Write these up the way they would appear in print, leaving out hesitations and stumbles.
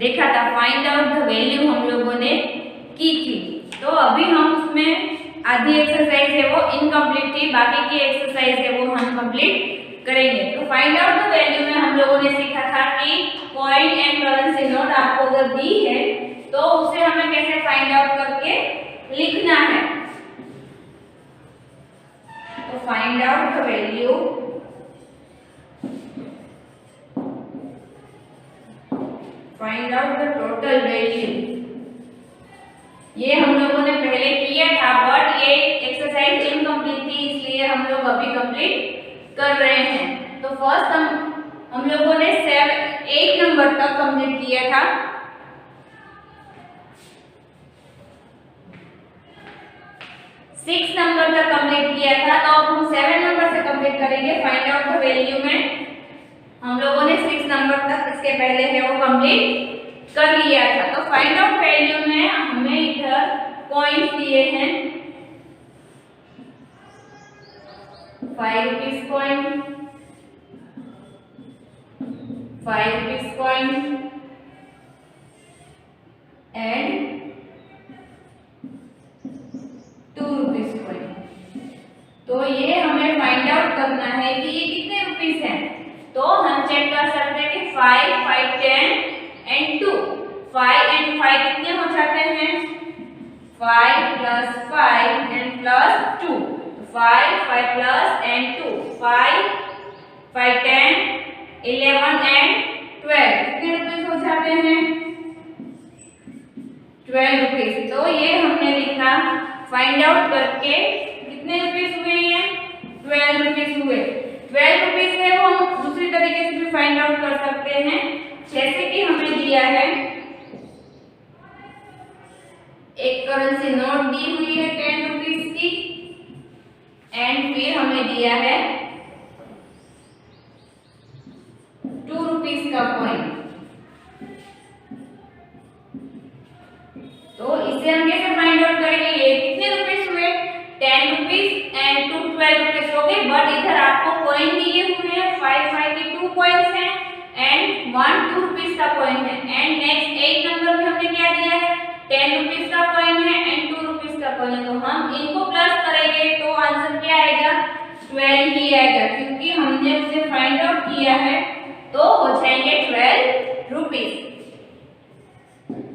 देखा था, find out the value हम लोगों ने की थी। तो अभी हम उसमें आधी एक्सरसाइज है वो इनकम्प्लीट थी, बाकी की एक्सरसाइज है वो हम कंप्लीट करेंगे। तो फाइंड आउट द वैल्यू में हम लोगों ने सीखा था कि कॉइन एंड करेंसी नोट आपको अगर दी है तो उसे हमें कैसे फाइंड आउट करके लिखना है। तो find out the value find out the total value, ये हम लोगों ने पहले किया था बट ये एक्सरसाइज इनकम्प्लीट थी, इसलिए हम लोग अभी कंप्लीट कर रहे हैं। तो फर्स्ट हम लोगों ने 8 नंबर तक कंप्लीट किया था। 6 नंबर तक कंप्लीट किया था, तो अब हम 7 नंबर से कंप्लीट करेंगे। फाइंड आउट द वैल्यू में हम लोगों ने 6 नंबर तक इसके पहले है वो कंप्लीट कर लिया था। तो फाइंड आउट वैल्यू में हमें इधर कॉइन्स दिए हैं, 5 rupees coin, 5 rupees coin and 2 rupees coin. तो ये हमें फाइंड आउट करना है कि ये कितने रुपीस हैं। तो हम चेक कर सकते हैं कि 5, 5, 10 एंड 2, 5 एंड 5 कितने हो जाते हैं, 5 plus 5 and plus 2, 5, 5 plus and 2, 5, 5, 10, 11 and 12 कितने रुपीस हो जाते हैं, 12 रुपीस। तो ये हमने लिखा फाइंड आउट करके कितने रुपीस हुए, ये 12 रुपीस हुए। 12 रुपीस है वो हम दूसरी तरीके से भी फाइंड आउट कर सकते हैं, जैसे कि हमें दिया है एक करेंसी नोट दी हुई है 10 रुपीस की एंड फिर हमें दिया है 2 रुपीस का कॉइन। तो इसे हम कैसे फाइंड आउट करेंगे, ये कितने रुपीस हुए, 10 रुपीस एंड 2 12 रुपीस हो गए। बट इधर आपको कॉइन दिए हुए हैं, 5 5 के 2 कॉइन्स हैं एंड 1 2 रुपीस का कॉइन है। एंड नेक्स्ट 8 नंबर में हमने क्या दिया है, 10 रुपीस का कॉइन है एंड 2 रुपीस का कॉइन है। तो हम इनको प्लस करेंगे तो आंसर क्या आएगा, 12 ही आएगा, क्योंकि हमने उसे फाइंड आउट किया है। तो हो जाएंगे 12 रुपीस।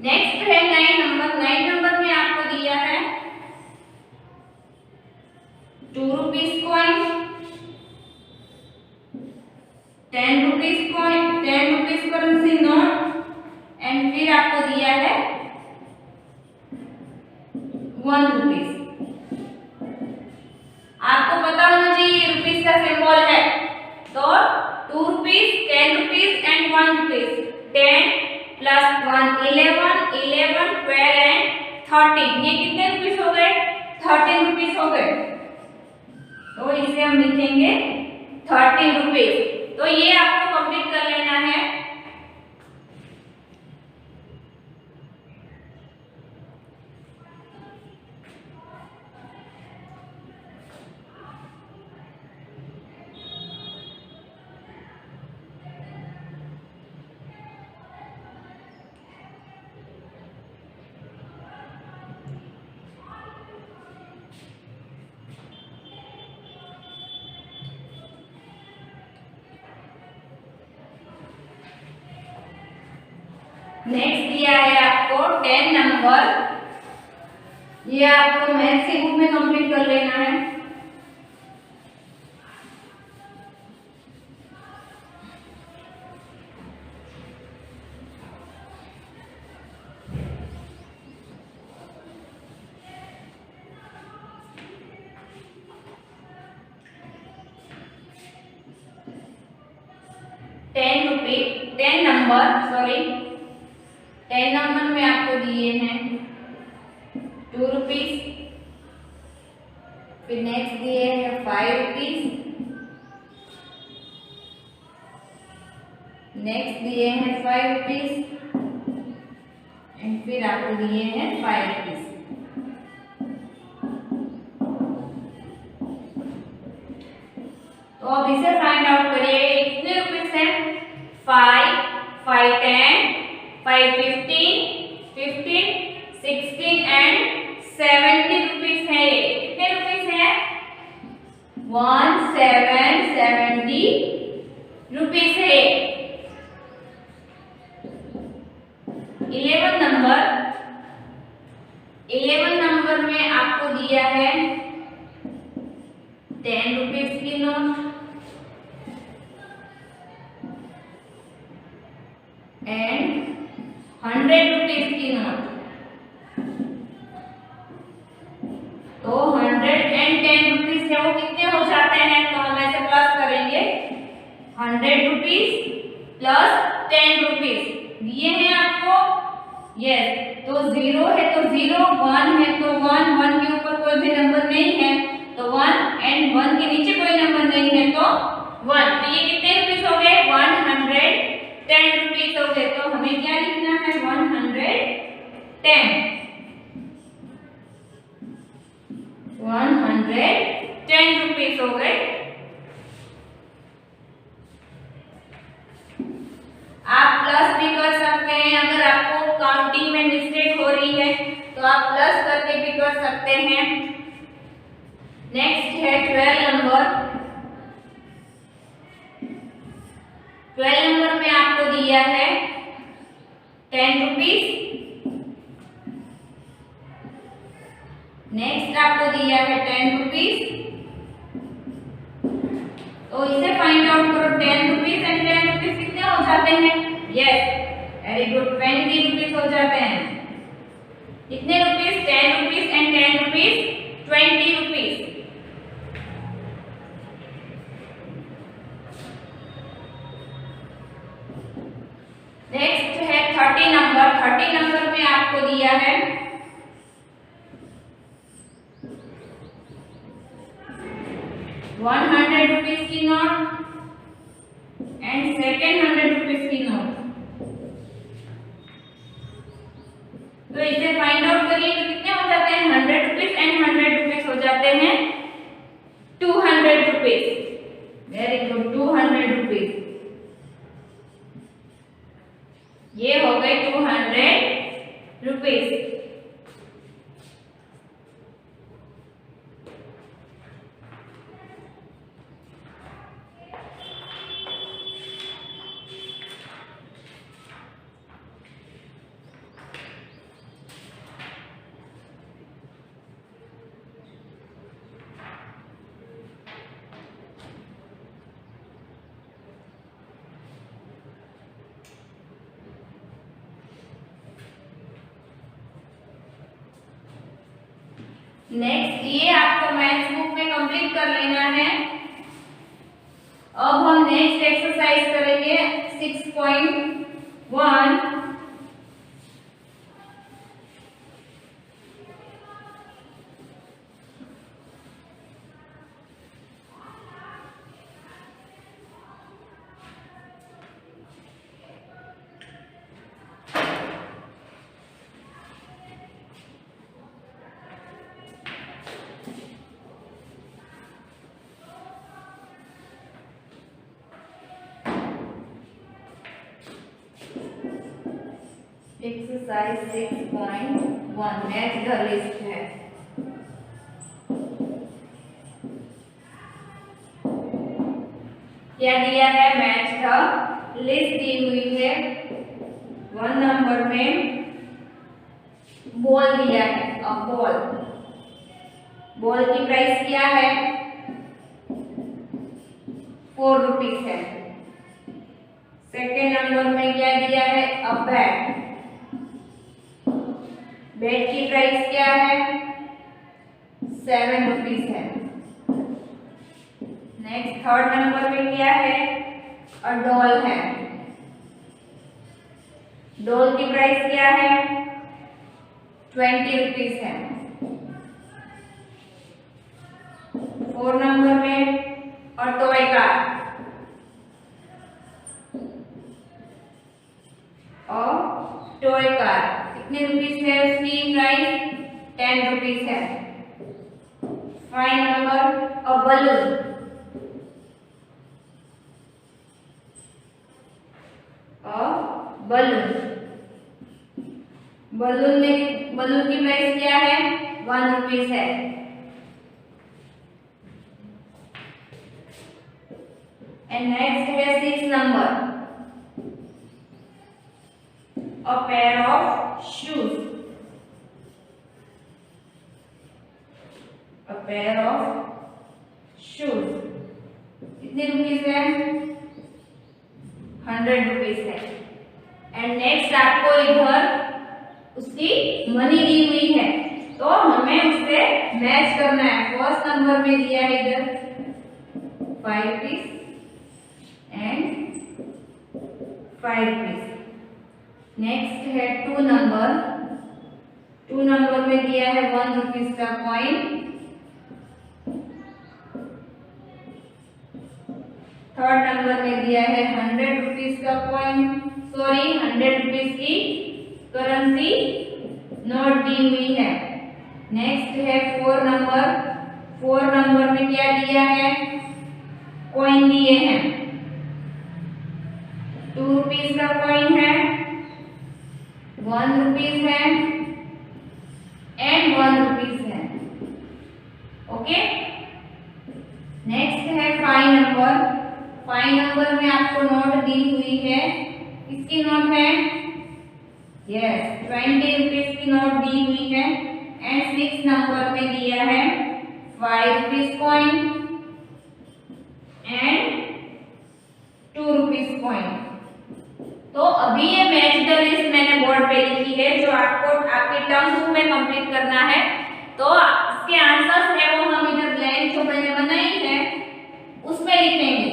नेक्स्ट है 9 नंबर। 9 नंबर में आपको दिया है 2 rupees coin, 10 rupees coin, 10 rupees currency note and फिर आपको दिया है 1 रुपीस। आपको पता होना चाहिए रुपीस का सिंबल है। तो 2 rupees, 10 rupees and 1 rupees, 10 plus 1 11, 11 12 and 13, ये कितने रुपीस हो गए, 13 रुपीस हो गए। तो इसे हम लिखेंगे 13 रुपीस। तो ये आपको कंप्लीट कर लेना है। नेक्स्ट दिया है आपको 10 नंबर, ये आपको मैथ्स की बुक में कंप्लीट कर लेना है। टेन नंबर में आपको दिए हैं 2 रुपीस, फिर नेक्स्ट दिए हैं 5 रुपीस, नेक्स्ट दिए हैं 5 रुपीस एंड फिर आपको दिए हैं 5 रुपीस। तो अब इसे फाइंड आउट करिए, कितने रुपीस है, 5 5 10 5, 15, 16 एंड 70 रुपीज है। कितने रुपीज है? 1770 रुपीज है। 11 नंबर में आपको दिया है 10 रुपीज की नोट एंड 100 रुपीज की नोट। तो 110 रुपीज है वो कितने हो जाते हैं? तो हम ऐसे प्लस करेंगे 100 रुपीज प्लस 10 रुपीज दिए हैं आपको। यस, तो 0 है तो 0, 1 है तो 1, 1 के ऊपर कोई भी नंबर नहीं है तो 1 एंड 1 के नीचे कोई नंबर नहीं है तो 1। तो ये कितने रुपीस हो गए? 110 रुपीस हो गए। तो हमें क्या लिखना है? 110 रुपीस हो गए। आप प्लस भी कर सकते हैं, अगर आपको काउंटिंग में मिस्टेक हो रही है तो आप प्लस करके भी कर सकते हैं। नेक्स्ट है 12 नंबर। 12 नंबर में आपको दिया है 10 रुपीस। नेक्स्ट आपको दिया है 10 रुपीस। तो इसे फाइंड आउट करो। 10 रुपीस एंड 10 रुपीस कितने हो जाते हैं? यस, वेरी गुड, 20 रुपीस हो जाते हैं। कितने rupees? 10 rupees and 10 rupees 20 rupees. Next है 30 नंबर। 30 नंबर में आपको दिया है 100 रुपीस की नोट एंड सेकेंड 100 रुपीस की नोट। तो इसे फाइंड आउट करिए तो कितने हो जाते हैं? 100 रुपीस एंड 100 रुपीस हो जाते हैं 200 रुपीस। Very good, 200 rupees. ये हो गए 200 रुपीस। नेक्स्ट ये आपको मैथ्स बुक में कंप्लीट कर लेना है। अब हम नेक्स्ट एक्सरसाइज करेंगे 6.1। एक्सरसाइज 6.1 मैच द लिस्ट है। क्या दिया है? मैच द लिस्ट दी हुई है। 1 नंबर में बॉल दिया है। अब बॉल की प्राइस क्या है? 4 रुपीस है। सेकेंड नंबर में क्या दिया है? अब बैट की प्राइस क्या है? 7 रुपीस है। नेक्स्ट थर्ड नंबर में क्या है? और डॉल है। डॉल की प्राइस क्या है? 20 रुपीस है। 4 नंबर में और टॉय कार कितने रुपीस है? उसकी प्राइस 10 रुपीस है। 5 नंबर और बलून बलून की प्राइस क्या है, 1 रुपीज है। एंड नेक्स्ट है 6 number, a pair of shoes, a pair of shoes कितने रुपीज है, 100 रुपीज है। एंड नेक्स्ट आपको इधर उसकी मनी दी हुई है, तो हमें उससे मैच करना है। फर्स्ट नंबर में दिया है इधर 5 रुपीज एंड 5 रुपीज। नेक्स्ट है 2 नंबर, 2 नंबर में दिया है 1 रुपीज का कॉइन। थर्ड नंबर में दिया है 100 रुपीज का कॉइन, सॉरी 100 रुपीज की करेंसी नोट दी हुई है। नेक्स्ट है 4 नंबर, 4 नंबर में क्या दिया है, कॉइन दिए हैं। 2 रुपीज का कॉइन है, 1 रुपीज है एंड 1 रुपीज है। ओके। नेक्स्ट है 5 नंबर, 5 नंबर में आपको नोट दी हुई है, किसकी नोट है, यस 20 रुपीज की नोट दी हुई है। एंड 6 नंबर में दिया है 5 rupees coin and 2 rupees coin. तो अभी ये मैच द लिस्ट मैंने बोर्ड पे लिखी है, जो आपको आपके टर्म बुक में कंप्लीट करना है। तो इसके आंसर्स है वो हम इधर ब्लैंक जो मैंने बनाई है उसमें लिखेंगे,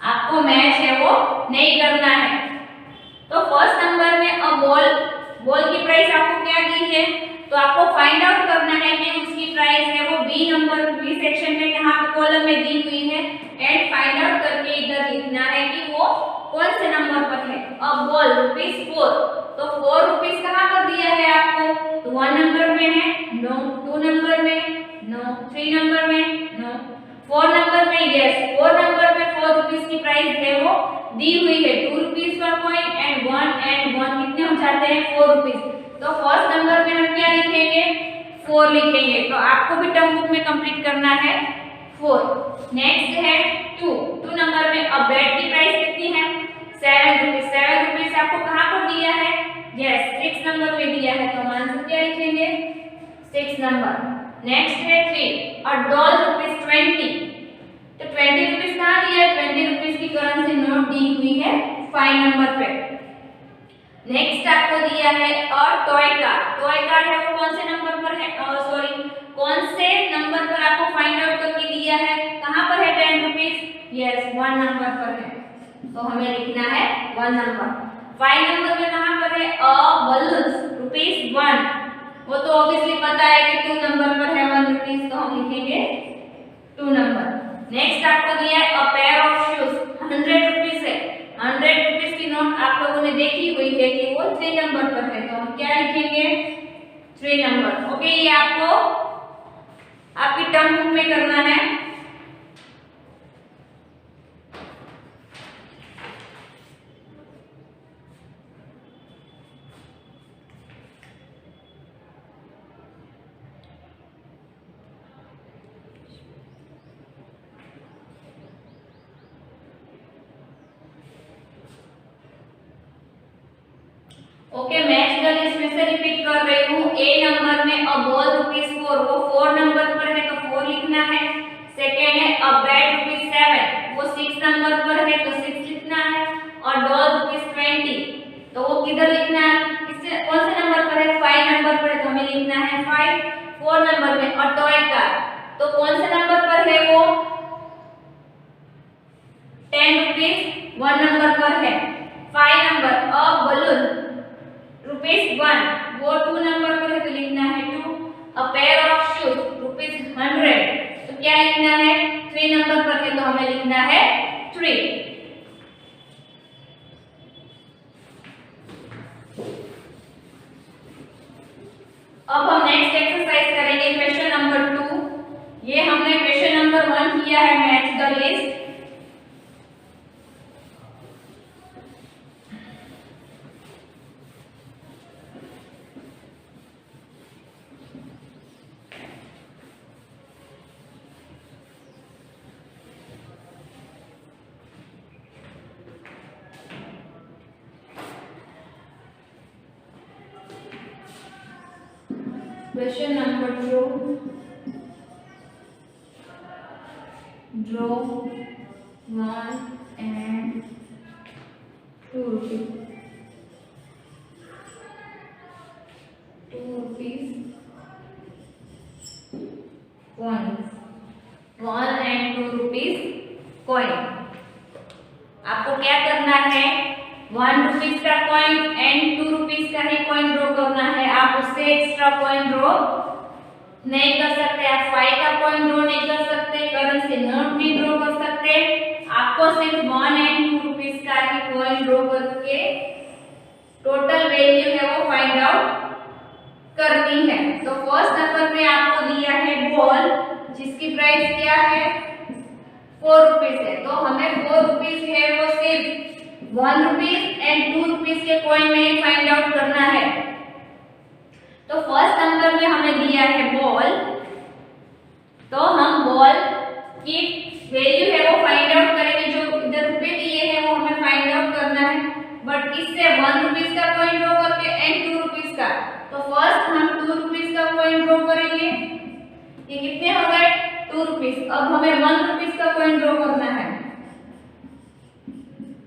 आपको मैच है वो नहीं करना है। तो फर्स्ट नंबर में अ बॉल की प्राइस आपको क्या दी है, तो आपको फाइंड आउट करना है कि उसकी प्राइस है वो बी नंबर, बी सेक्शन में यहाँ पे कॉलम में दी हुई है। एंड फाइंड आउट करके इधर लिखना है कि वो कौन से नंबर पर है। अ बॉल ₹4, तो 4 रुपीज कहाँ पर दिया है आपको, तो 1 नंबर में है, नो 2 नंबर में, नो 3 नंबर में, नो 4 नंबर में, यस 4 नंबर में 4 रुपीज की प्राइस है वो दी हुई है। 2 रुपीज का कॉइन एंड 1 कितने हो जाते हैं, 4 रुपीज। तो फर्स्ट नंबर में हम क्या लिखेंगे, 4 लिखेंगे। तो आपको भी टर्म बुक में कंप्लीट करना है 4। नेक्स्ट है 2 नंबर में अब बेड की प्राइस कितनी है, 7 रुपीज। 7 रुपीज आपको कहाँ पर दिया है, यस 6 नंबर में दिया है, तो हम आंसर क्या लिखेंगे, 6 नंबर। नेक्स्ट है 3 और डॉल ₹20, तो 20 रुपीज कहाँ दिया है, 20 रुपीज की करेंसी नोट दी हुई है 5 नंबर पे। नेक्स्ट आपको दिया है और टॉय कार्ड है वो कौन से नंबर पर है, सॉरी कौन से नंबर पर आपको फाइंड आउट करके दिया है, कहाँ पर है 10 रुपीज, यस 1 नंबर पर है, तो हमें लिखना है 1 नंबर। 5 नंबर में कहाँ पर है, अ बलून्स ₹1, वो तो ऑब्वियसली पता है कि 2 नंबर पर है 1 रुपीज, तो हम लिखेंगे 2 नंबर। नेक्स्ट आपको दिया है a pair of shoes, 100 rupees है, 100 रुपीज की नोट आप लोगों ने देखी हुई है कि वो 3 नंबर पर है, तो हम क्या लिखेंगे, 3 नंबर। ओके, ये आपको आपकी टर्म बुक में करना है। ओके, मैच द लिस्ट में से रिपीट कर रही हूँ। ए नंबर में अ बॉल ₹4, वो 4 नंबर पर है तो 4 लिखना है। सेकेंड है अ बैट ₹7, वो 6 नंबर पर है तो 6 लिखना है। और डॉल ₹20, तो वो किधर लिखना है, किससे कौन से नंबर पर है, 5 नंबर पर है तो हमें लिखना है 5 4 नंबर में। और टॉय कार तो कौन से नंबर पर है, वो 10 रुपीज 1 नंबर पर है। 5 नंबर अ बलून ₹1, वो 2 नंबर पर है तो लिखना है 2। अ पेयर ऑफ शूज ₹100, तो क्या लिखना है, 3 नंबर पर है तो हमें लिखना है 3। अब हम नेक्स्ट एक्सरसाइज करेंगे क्वेश्चन नंबर 2। ये हमने क्वेश्चन नंबर 1 किया है match the list. Question number 2. Draw 1 and 2 rupees. 2 rupees coins. 1 and 2 rupees coin. आपको क्या करना है? 1 रुपीज का कॉइन एंड 2 रुपीज का ही कॉइन ड्रॉ करना है। आप उससे एक्स्ट्रा कॉइन ड्रॉ नहीं कर सकते। आप 5 का कॉइन ड्रॉ नहीं कर सकते, करेंसी नोट नहीं ड्रॉ कर सकते। आपको सिर्फ 1 एंड 2 रुपीज का ही कॉइन ड्रॉ करके टोटल वैल्यू है वो फाइंड आउट करनी है। तो फर्स्ट नंबर पे आपको दिया है बॉल, जिसकी प्राइस क्या है? 4 रुपीज है। तो हमें 4 रुपीज है वो सिर्फ 1 रुपीज एंड 2 रुपीज के कॉइन में फाइंड आउट करना है। तो फर्स्ट नंबर में हमें दिया है बॉल, तो हम बॉल की वैल्यू है वो फाइंड आउट करेंगे। जो इधर रुपए दिए हैं वो हमें फाइंड आउट करना है, बट इससे 1 रुपीज का कॉइन ड्रॉ करके एंड 2 रुपीज का। तो फर्स्ट हम 2 रुपीज का कॉइन ड्रॉ करेंगे। ये कितने हो गए? 2 रुपीज। अब हमें 1 रुपीज का कॉइन ड्रॉ करना है।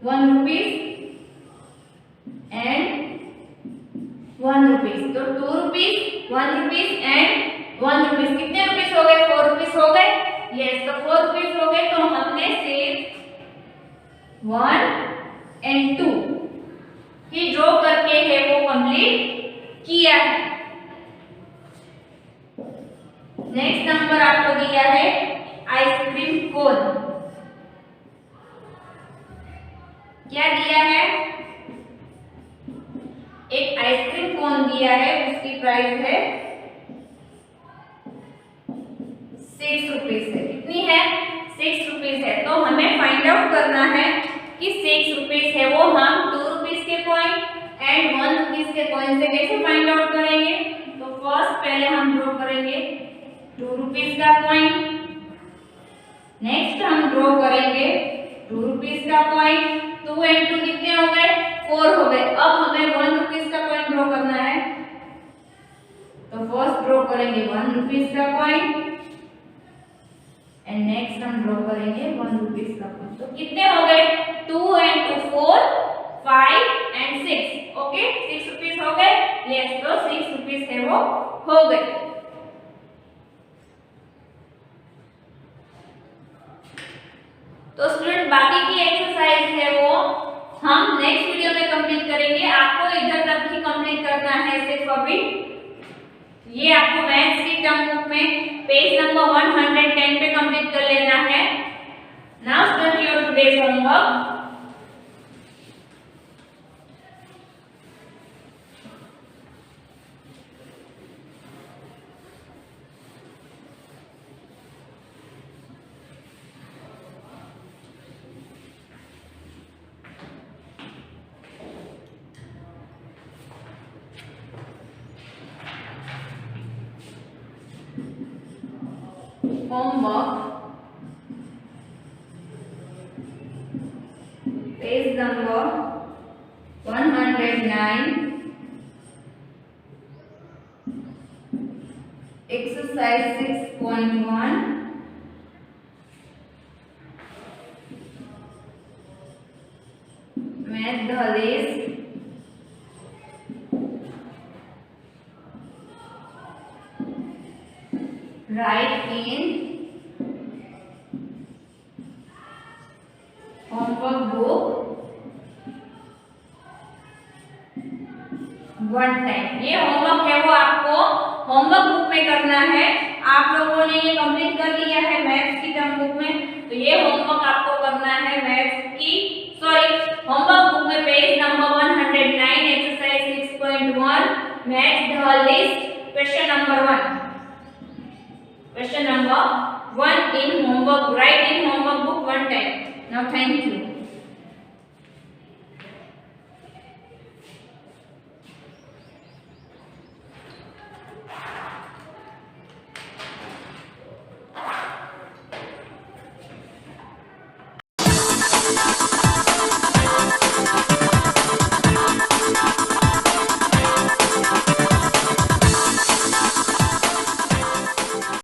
1 रुपीज एंड 1 रुपीज। तो 2 रुपीज, 1 रुपीज एंड 1 रुपीज। कितने रुपीज हो गए? 4 रुपीज हो गए। यस, तो 4 रुपीज हो गए। तो हमने सिर्फ 1 एंड 2 ही ड्रॉ करके है वो कंप्लीट किया है। नेक्स्ट नंबर आपको दिया है आइसक्रीम कोन। क्या दिया है? एक आइसक्रीम कोन दिया है, उसकी प्राइस है 6 रुपीज है। कितनी है? 6 रुपीज है। तो हमें फाइंड आउट करना है कि 6 रुपीज है वो हम 2 रुपीज के कॉइन एंड 1 रुपीज के कॉइन से कैसे फाइंड आउट करेंगे? तो फर्स्ट पहले हम ड्रॉ करेंगे 2 रुपीज का कॉइन, नेक्स्ट हम ड्रॉ करेंगे 2 रुपीज का कॉइन। 2 एंड 2 कितने हो गए? 4 हो गए। अब हमें 1 रुपीज का कॉइन ड्रॉ करना है। तो फर्स्ट ड्रॉ करेंगे 1 रुपीज का कॉइन एंड नेक्स्ट हम ड्रॉ करेंगे 1 रुपीज का कॉइन। तो कितने हो गए? 2 एंड 2 4, 5 एंड 6। ओके, 6 रुपीज हो गए। यस, तो 6 रुपीज है वो हो गए। तो स्टूडेंट बाकी की एक्सरसाइज है वो हम नेक्स्ट वीडियो में कंप्लीट करेंगे। आपको इधर तक ही कंप्लीट करना है सिर्फ अभी। ये आपको मैथ्स की टर्म बुक में पेज नंबर 110 पे कंप्लीट कर लेना है। Now student your today's homework. Homework, page number 109, exercise 6.1, math the list, write in homework book 1 time. ये होमवर्क है वो आपको होमवर्क बुक में करना है। आप लोगों ने ये कंप्लीट कर लिया है मैथ्स की टर्म बुक में, तो ये होमवर्क आपको करना है मैथ्स की होमवर्क बुक में page number 109 exercise 6.1 math the list question number 1। Question number 1 in homework, write in homework book 1 time. Now thank you.